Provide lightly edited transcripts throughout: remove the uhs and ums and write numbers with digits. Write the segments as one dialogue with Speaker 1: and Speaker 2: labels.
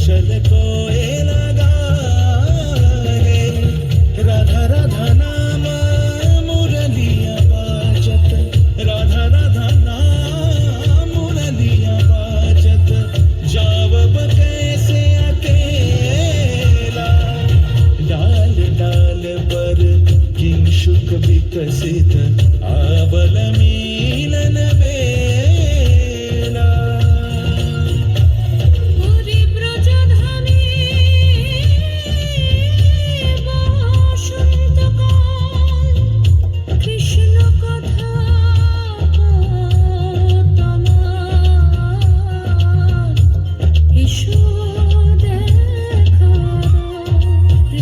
Speaker 1: चल कोए लगा रे राधा राधा नाम मुरलिया बाजत राधा राधा नाम मुरलिया बाजत जावब कैसे अकेला डाल डाल पर किंशुक विकसित आबल मीलन बेला
Speaker 2: পুরী ব্রজধামে বসন্তকাল কৃষ্ণ কথা তোমার এসো দেখো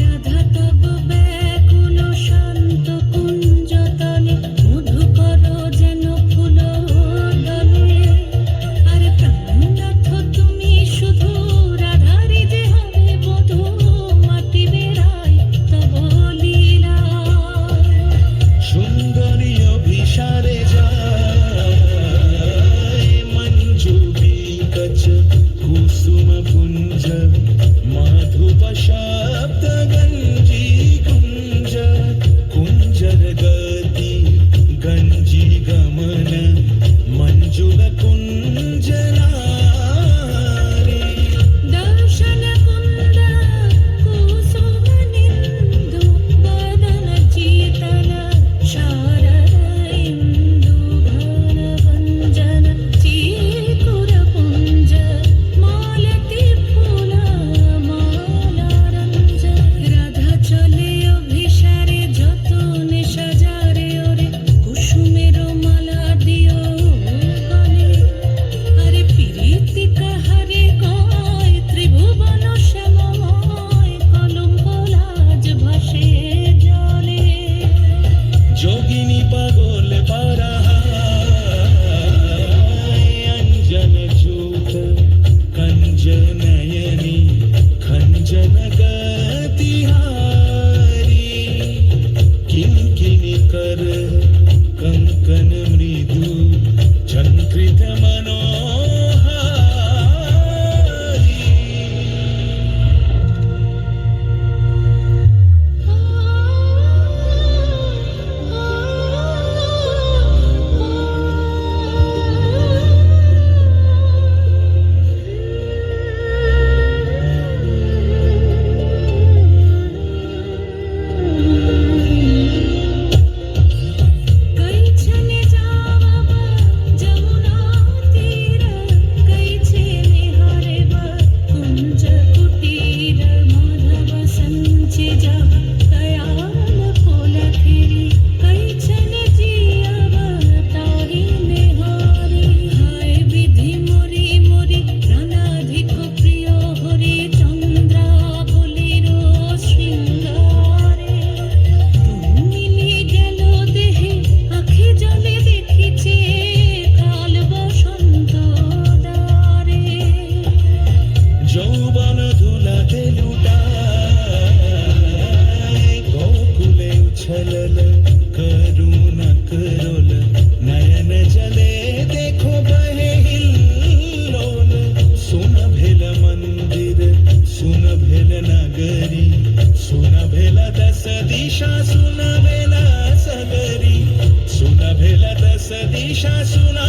Speaker 2: রাধা তব ব্যাকুল শান্ত কুঞ্জতলে মধুকর যেন ফুল দলে আরে প্রাণনাথ তুমি শুধু রাধারি যে হবে বধূ মাটি বেড়ায় তব লীলা
Speaker 1: সুন্দরী অভিসারে যায় মঞ্জু বিকচ কুসুম পুঞ্জ মাধুপ শব্দ গঞ্জি কুঞ্জ কুঞ্জর গতি গঞ্জি গমন মঞ্জুল কুঞ্জ নারী
Speaker 2: দর্শন কুন্দ কুসুম নিন্দু বদন চীতন শারদ ইন্দু ঘন ভঞ্জন চিকুর পুঞ্জ মালতি ফুল মালা রঞ্জ রাধা চলে অভিসারে যতনে সাজারে ওরে কুসুমের মালা দিও গলে আরে প্রীতি কাহারে কয় ত্রিভুবন শ্যামময় কলঙ্ক লাজ ভাসে জলে
Speaker 1: যোগিনী পাগল পারাহায় অঞ্জন ঝূট कंज नयनी खंजन गतिहारी किंकिनी कर कंकन मृदु झंकृत मनोहारी
Speaker 2: कैछने जावब जमुना तीर कैछे निहारेब कुंज कुटीर माधव संचे जह कयाल फूलखिरी कैछने जियब ताहि निहारी हाय विधि मोरी मोरी प्राणाधिक प्रिय हरि चंद्रा बलिर श्रृंगारे মিলি গেল দেহে আখি জলে দেখিছে কাল বসন্ত দ্বারে
Speaker 1: যৌবন ধুলাতে লুটায় গোকুলে উছলল করুণ করোল নয়ন জলে দেখো বহে হিল্লোল सुन भेल मंदिर सुन भेल नगरी सुन भेल दस दिशा सुन भेल सगरी सुन भेल दस दिशा सुना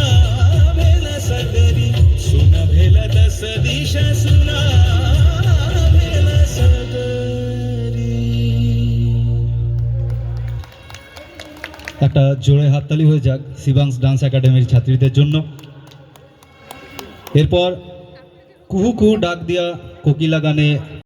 Speaker 1: भेल सगरी सुन भेल दस दिशा सुना भेल सगरी।
Speaker 3: একটা জোরে হাততালি হয়ে যাক শিবাংশ ডান্স একাডেমির ছাত্রীদের জন্য। এরপর কুহু কুহু ডাক দিয়া কোকিলা গানে